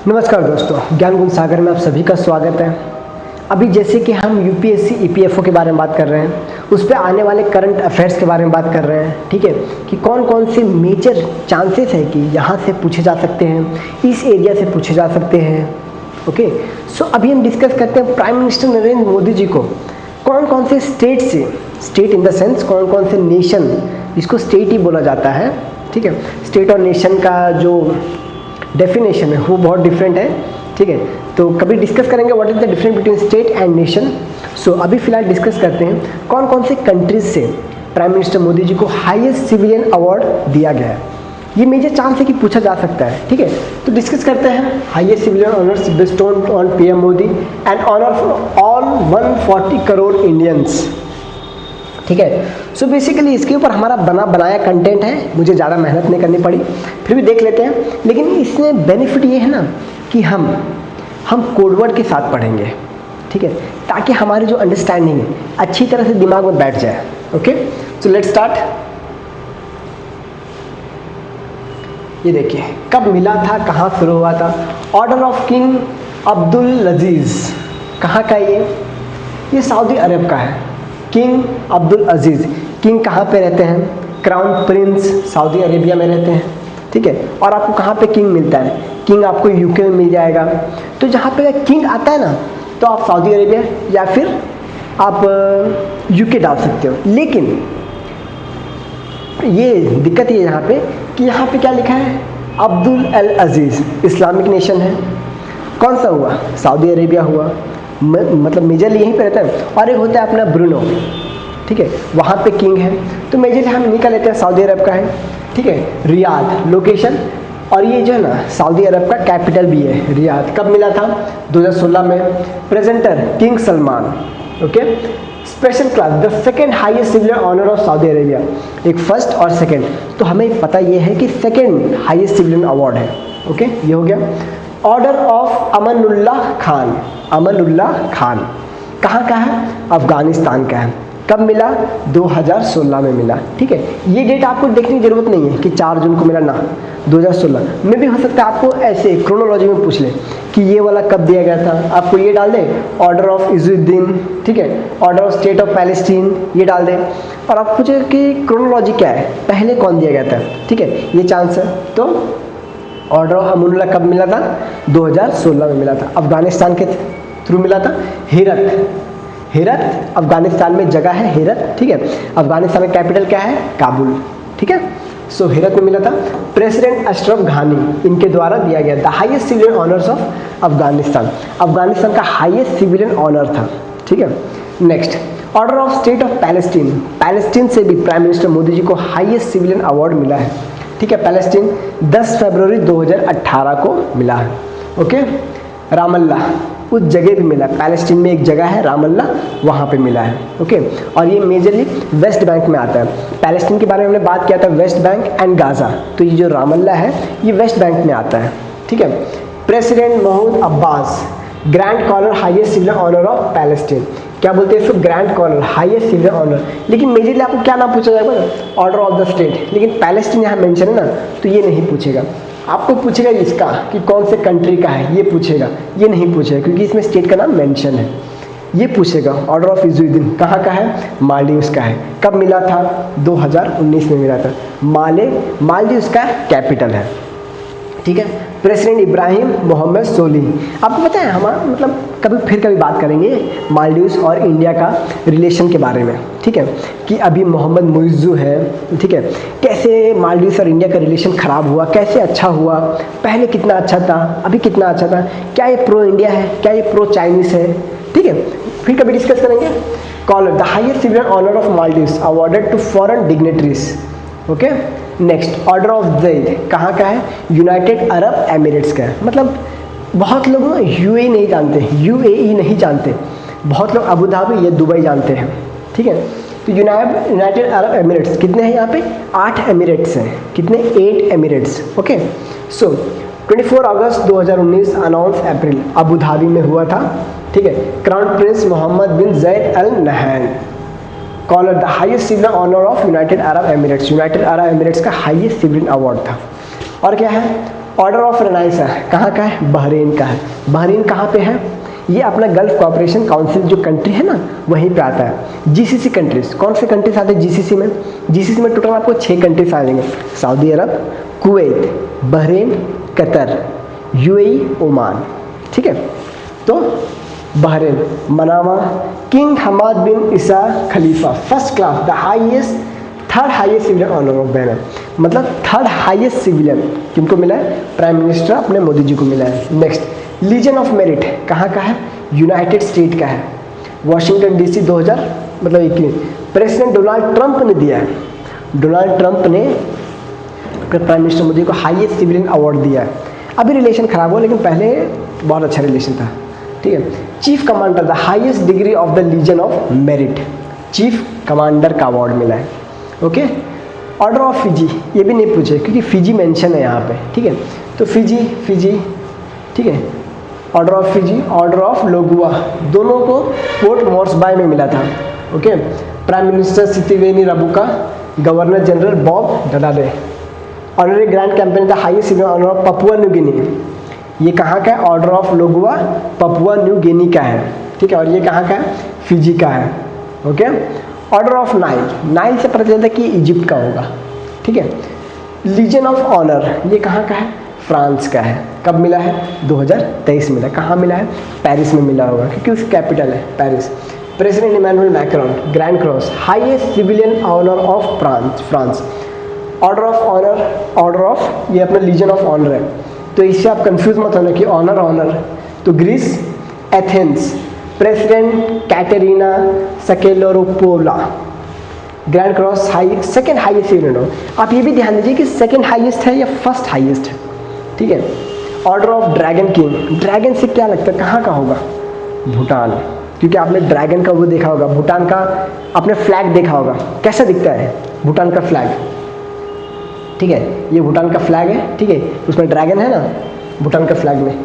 नमस्कार दोस्तों, ज्ञान गुण सागर में आप सभी का स्वागत है। अभी जैसे कि हम यूपीएससी ईपीएफओ के बारे में बात कर रहे हैं, उस पर आने वाले करंट अफेयर्स के बारे में बात कर रहे हैं। ठीक है, कि कौन कौन से मेजर चांसेस है कि यहाँ से पूछे जा सकते हैं, इस एरिया से पूछे जा सकते हैं। ओके, सो अभी हम डिस्कस करते हैं प्राइम मिनिस्टर नरेंद्र मोदी जी को कौन कौन से स्टेट से, स्टेट इन द सेंस कौन कौन से नेशन, इसको स्टेट ही बोला जाता है। ठीक है, स्टेट और नेशन का जो डेफिनेशन है वो बहुत डिफरेंट है। ठीक है, तो कभी डिस्कस करेंगे what is the difference between state and nation. So अभी फिलहाल डिस्कस करते हैं कौन कौन से कंट्रीज से प्राइम मिनिस्टर मोदी जी को हाईएस्ट सिविलियन अवार्ड दिया गया है। ये मेजर चांस है कि पूछा जा सकता है। ठीक है, तो डिस्कस करते हैं highest civilian honours bestowed on PM Modi and honour for all 140 crore Indians. ठीक है, सो बेसिकली इसके ऊपर हमारा बनाया कंटेंट है, मुझे ज़्यादा मेहनत नहीं करनी पड़ी, फिर भी देख लेते हैं। लेकिन इसमें बेनिफिट ये है ना कि हम कोडवर्ड के साथ पढ़ेंगे। ठीक है, ताकि हमारी जो अंडरस्टैंडिंग है अच्छी तरह से दिमाग में बैठ जाए। Okay, so let's start. ये देखिए, कब मिला था, कहाँ शुरू हुआ था। ऑर्डर ऑफ किंग अब्दुल अजीज़ कहाँ का है ये सऊदी अरब का है। किंग अब्दुल अजीज़, किंग कहाँ पे रहते हैं? क्राउन प्रिंस सऊदी अरेबिया में रहते हैं। ठीक है, और आपको कहाँ पे किंग मिलता है? किंग आपको यूके में मिल जाएगा। तो जहाँ पे किंग आता है ना, तो आप सऊदी अरेबिया या फिर आप यूके डाल सकते हो। लेकिन ये दिक्कत ये यहाँ पे कि यहाँ पे क्या लिखा है? अब्दुल अल अजीज़ इस्लामिक नेशन है। कौन सा हुआ? सऊदी अरेबिया हुआ, मतलब मेजरली यहीं पे रहता है। और एक होता है अपना ब्रूनो। ठीक है, वहाँ पे किंग है, तो मेजरली हम इन्हीं का लेते हैं, सऊदी अरब का है। ठीक है, रियाद लोकेशन, और ये जो है ना सऊदी अरब का कैपिटल भी है रियाद। कब मिला था? 2016 में। Presenter king Salman. Okay, special class the second highest civilian honour of Saudi Arabia, एक फर्स्ट और सेकेंड, तो हमें पता ये है कि सेकेंड हाईएस्ट सिविलियन अवार्ड है। ओके, ये हो गया। ऑर्डर ऑफ अमनुल्लाह खान, अमनुल्लाह खान कहाँ का है? अफगानिस्तान का है। कब मिला? 2016 में मिला। ठीक है, ये डेट आपको देखने की जरूरत नहीं है कि 4 जून को मिला ना, 2016 में भी हो सकता है। आपको ऐसे क्रोनोलॉजी में पूछ ले कि ये वाला कब दिया गया था, आपको ये डाल दे ऑर्डर ऑफ इजुद्दीन। ठीक है, order of state of Palestine ये डाल दे, और आप पूछे कि क्रोनोलॉजी क्या है, पहले कौन दिया गया था। ठीक है, ये चांस है। तो ऑर्डर ऑफ अमनुल्लाह कब मिला था? 2016 में मिला था। अफगानिस्तान के थ्रू मिला था। हेरत अफगानिस्तान में जगह है, हेरत। ठीक है, अफगानिस्तान में कैपिटल क्या है? काबुल। ठीक है, सो हेरत में मिला था। प्रेसिडेंट अशरफ घानी, इनके द्वारा दिया गया the highest civilian honours of Afghanistan. Afghanistan का हाईएस्ट सिविलियन ऑनर था। ठीक है, next order of state of Palestine, Palestine से भी प्राइम मिनिस्टर मोदी जी को हाईएस्ट सिविलियन अवार्ड मिला है। ठीक है, पैलेस्टीन 10 फरवरी 2018 को मिला है। ओके, रामल्ला उस जगह भी मिला है, पैलेस्टीन में एक जगह है रामल्ला, वहाँ पे मिला है। ओके, और ये मेजरली वेस्ट बैंक में आता है। पैलेस्टीन के बारे में हमने बात किया था, वेस्ट बैंक एंड गाज़ा, तो ये जो रामल्ला है ये वेस्ट बैंक में आता है। ठीक है, president Mahmoud Abbas grand collar highest civilian honour of Palestine, क्या बोलते हैं इसको? Grand collar highest civilian honour. लेकिन मेजरली आपको क्या नाम पूछा जाएगा? Order of the state. लेकिन पैलेस्टीन यहाँ मेंशन है ना, तो ये नहीं पूछेगा। आपको पूछेगा इसका कि कौन से कंट्री का है, ये पूछेगा, ये नहीं पूछेगा क्योंकि इसमें स्टेट का नाम मेंशन है। ये पूछेगा ऑर्डर ऑफ इजुद्दीन कहाँ का है? मालदीव्स का है। कब मिला था? 2019 में मिला था। मालदीव्स का कैपिटल है। ठीक है, प्रेसिडेंट इब्राहिम मोहम्मद सोलिह। आपको पता है हमारा मतलब कभी बात करेंगे मालदीव्स और इंडिया का रिलेशन के बारे में। ठीक है, कि अभी मोहम्मद मुइज़्ज़ू है। ठीक है, कैसे मालदीव्स और इंडिया का रिलेशन ख़राब हुआ, कैसे अच्छा हुआ, पहले कितना अच्छा था, अभी कितना अच्छा था, क्या ये प्रो इंडिया है, क्या ये प्रो चाइनीज़ है। ठीक है, फिर कभी डिस्कस करेंगे। Collar the highest civilian honour of Maldives awarded to foreign dignitaries. Okay, next order of Zayed कहाँ का है? यूनाइटेड अरब एमिरेट्स का है। मतलब बहुत लोग ना यूएई नहीं जानते, यूएई नहीं जानते, बहुत लोग अबू धाबी या दुबई जानते हैं। ठीक है, तो यूनाइटेड अरब एमिरेट्स कितने हैं यहाँ पे? 8 एमिरेट्स हैं। कितने? 8 एमिरेट्स। ओके, सो 24 अगस्त 2019 अनाउंस अप्रैल अबू धाबी में हुआ था। ठीक है, crown prince Mohammed bin Zayed Al Nahyan collar the highest civilian honour of United Arab Emirates. United Arab Emirates का हाईएस्ट सिविलियन अवार्ड था। और क्या है? ऑर्डर ऑफ रेनाइसा कहाँ का है? बहरीन का है। बहरीन कहाँ पे है? ये अपना गल्फ कोऑपरेशन काउंसिल जो कंट्री है ना वहीं पे आता है। जीसीसी कंट्रीज, कौन से कंट्रीज आते हैं जीसीसी में? जीसीसी में टोटल आपको 6 कंट्रीज आ जाएंगे, Saudi Arabia, Kuwait, Bahrain, Qatar, UAE, Oman. ठीक है, तो Bahrain, Manama, King Hamad bin Isa Khalifa first class, the highest, third highest civilian honour of Bahrain, मतलब थर्ड हाईएस्ट सिविलियन किनको मिला है? प्राइम मिनिस्टर अपने मोदी जी को मिला है। नेक्स्ट, लीजन ऑफ मेरिट कहाँ का है? यूनाइटेड स्टेट का है, वॉशिंगटन डीसी 2000 मतलब 21। प्रेसिडेंट डोनाल्ड ट्रंप ने दिया है, डोनाल्ड ट्रंप ने प्राइम मिनिस्टर मोदी को हाईएस्ट सिविलियन अवार्ड दिया है। अभी रिलेशन खराब हुआ लेकिन पहले बहुत अच्छा रिलेशन था। ठीक है, chief commander, the highest degree of the legion of merit, chief commander का अवार्ड मिला है। ओके, ऑर्डर ऑफ फिजी ये भी नहीं पूछे क्योंकि फिजी मेंशन है यहाँ पे। ठीक है, तो फिजी ठीक है, order of Fiji, order of Logohu, दोनों को पोर्ट मोर्सबाई में मिला था। Okay, prime minister Sitiveni Rabuka, governor general Bob Dadae. Honorary grand companion the highest civilian honour of Papua New Guinea, ये कहाँ का है? Order of Logohu Papua New Guinea का है। ठीक है, और ये कहाँ का है? फिजी का है। Okay, order of Nile, Nile से पता चलता है कि इजिप्ट का होगा। ठीक है, लीजन ऑफ ऑनर ये कहाँ का है? फ्रांस का है। कब मिला है? 2023 मिला। कहाँ मिला है? पेरिस में मिला होगा क्योंकि उसकी कैपिटल है Paris. President Emmanuel Macron, grand cross, highest civilian honour of France. Order of honour, order of ये अपना लीजन ऑफ ऑनर है, तो इससे आप कंफ्यूज मत होना कि ऑनर। तो Greece, Athens, president Katerina Sakellaropoulou, grand cross, second highest civilian. आप ये भी ध्यान दीजिए कि सेकेंड हाईएस्ट है या फर्स्ट हाईएस्ट है। ठीक है, order of dragon king, dragon से क्या लगता है कहाँ का होगा? भूटान, क्योंकि आपने ड्रैगन का वो देखा होगा, भूटान का आपने फ्लैग देखा होगा, कैसा दिखता है भूटान का फ्लैग? ठीक है, ये भूटान का फ्लैग है। ठीक है, उसमें ड्रैगन है ना भूटान का फ्लैग में।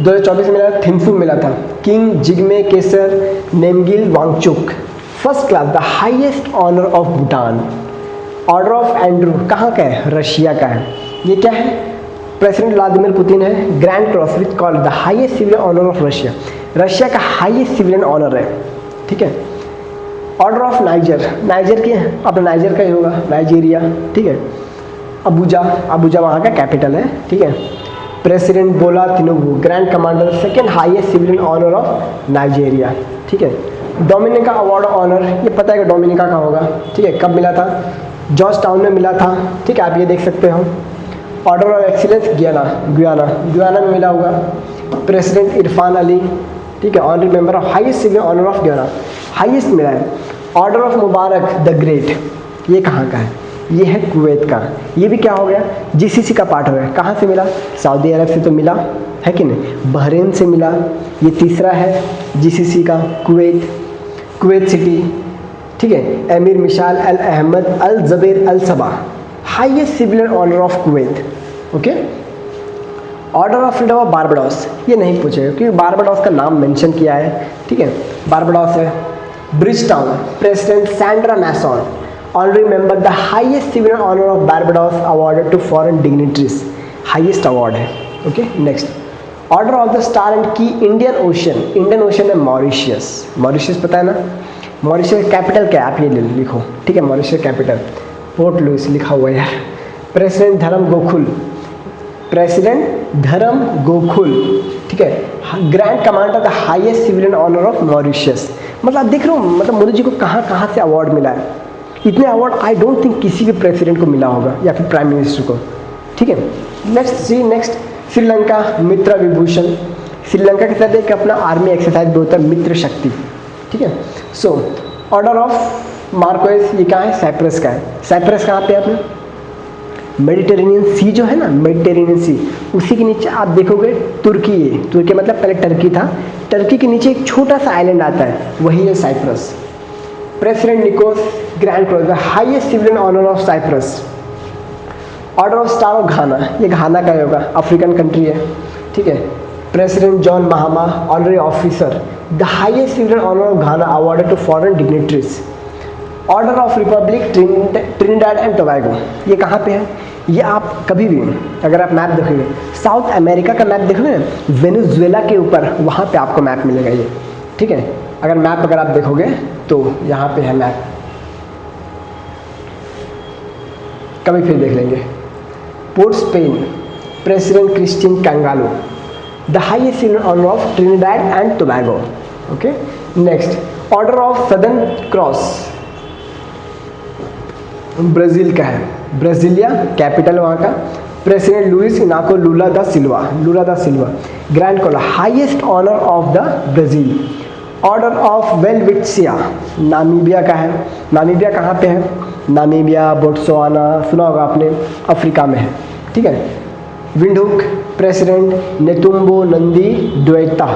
2024 में मिला थिम्फू मिला था, king Jigme Khesar Namgyel Wangchuck, first class, the highest honour of Bhutan. Order of Andrew कहाँ का है? रशिया का है। ये क्या है? प्रेसिडेंट व्लादिमीर पुतिन है, grand cross which called the highest civilian honour of Russia, Russia का हाईएस्ट सिविलियन ऑनर है। ठीक है, ऑर्डर ऑफ नाइजर, नाइजर के अपना नाइजर का ही होगा, नाइजीरिया। ठीक है, अबूजा, अबूजा वहाँ का कैपिटल है। ठीक है, president Bola Tinubu, grand commander, second highest civilian honour of Nigeria. ठीक है, डोमिनिका अवार्ड ऑफ ऑनर, ये पता है कि डोमिनिका का होगा। ठीक है, कब मिला था? जॉर्ज टाउन में मिला था। ठीक है, आप ये देख सकते हो। ऑर्डर ऑफ एक्सीलेंस गुयाना में मिला होगा। प्रेसिडेंट इरफान अली, ठीक है, honorary member of highest civilian honour of Guyana, highest मिला है। Order of Mubarak the great, ये कहाँ का है? ये है कुवैत का। ये भी क्या हो गया? जीसीसी का पार्ट हो गया। कहाँ से मिला? सऊदी अरब से तो मिला है कि नहीं, बहरीन से मिला। ये तीसरा है जीसीसी का, कुवैत सिटी। ठीक है, Emir Mishal Al Ahmad Al Jaber Al Sabah, highest civilian honour of Kuwait. Okay, order of freedom of Barbados, ये नहीं पूछेगा क्योंकि बारबाडोस का नाम मेंशन किया है। ठीक है, बारबाडोस है। Bridgetown, president Sandra Mason, honorary member, the highest civilian honour of Barbados awarded to foreign dignitaries, highest award है। Okay, next, order of the star and key Indian Ocean है Mauritius. Mauritius पता है ना? Mauritius capital क्या है? आप ये लिखो। ठीक है, मॉरिशियस कैपिटल पोर्ट लुइस लिखा हुआ है यार। प्रेसिडेंट धर्म गोकुल, ठीक है, grand commander the highest civilian honour of Mauritius. मतलब देख रहे हो, मतलब मोदी जी को कहाँ से अवार्ड मिला है। इतने अवार्ड आई डोंट थिंक किसी भी प्रेसिडेंट को मिला होगा या फिर प्राइम मिनिस्टर को। ठीक है, नेक्स्ट श्रीलंका मित्र विभूषण। श्रीलंका के साथ एक अपना आर्मी एक्सरसाइज भी होता है मित्र शक्ति। ठीक है, सो ऑर्डर ऑफ मार्कोस, ये कहाँ है? साइप्रस का है। साइप्रस कहाँ पे है आपने? मेडिटेरेनियन सी जो है ना, मेडिटेरेनियन सी, उसी के नीचे आप देखोगे तुर्की है। तुर्की मतलब पहले टर्की था, टर्की के नीचे एक छोटा सा आइलैंड आता है, वही है Cyprus. President Nicos grand cross, the highest civilian honour of Cyprus. Order of star of Ghana, ये घाना का होगा, अफ्रीकन कंट्री है। ठीक है, president John Mahama, honorary officer, the highest civilian honour of Ghana awarded to foreign dignitaries. Order of republic Trinidad and Tobago, ये कहाँ पे है? ये आप कभी भी अगर आप मैप देखोगे, साउथ अमेरिका का मैप देखोगे ना, वेनेजुएला के ऊपर वहाँ पे आपको मैप मिलेगा ये, ठीक है। अगर मैप अगर आप देखोगे तो यहाँ पे है मैप, कभी फिर देख लेंगे। Port Spain, president Christine Kangaloo, the highest civil honour of Trinidad and Tobago. Okay, next, order of southern cross Brazil का है, ब्राज़ीलिया कैपिटल वहाँ का। President Louis Inacio Lula da Silva, grand collar, highest honour of the Brazil. Order of Welwitschia Namibia का है। Namibia कहाँ पे है? Namibia, Botswana, सुना होगा आपने, अफ्रीका में है, ठीक है। Windhoek, president Netumbo Nandi Ndaitwah,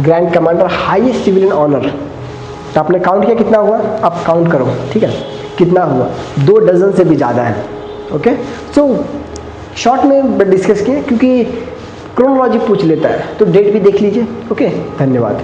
grand commander, highest civilian honour. तो आपने काउंट किया कितना हुआ? आप काउंट करो, ठीक है, कितना हुआ? 2 डजन से भी ज़्यादा है। ओके, सो शॉर्ट में डिस्कस किए क्योंकि क्रोनोलॉजी पूछ लेता है, तो डेट भी देख लीजिए। ओके, धन्यवाद।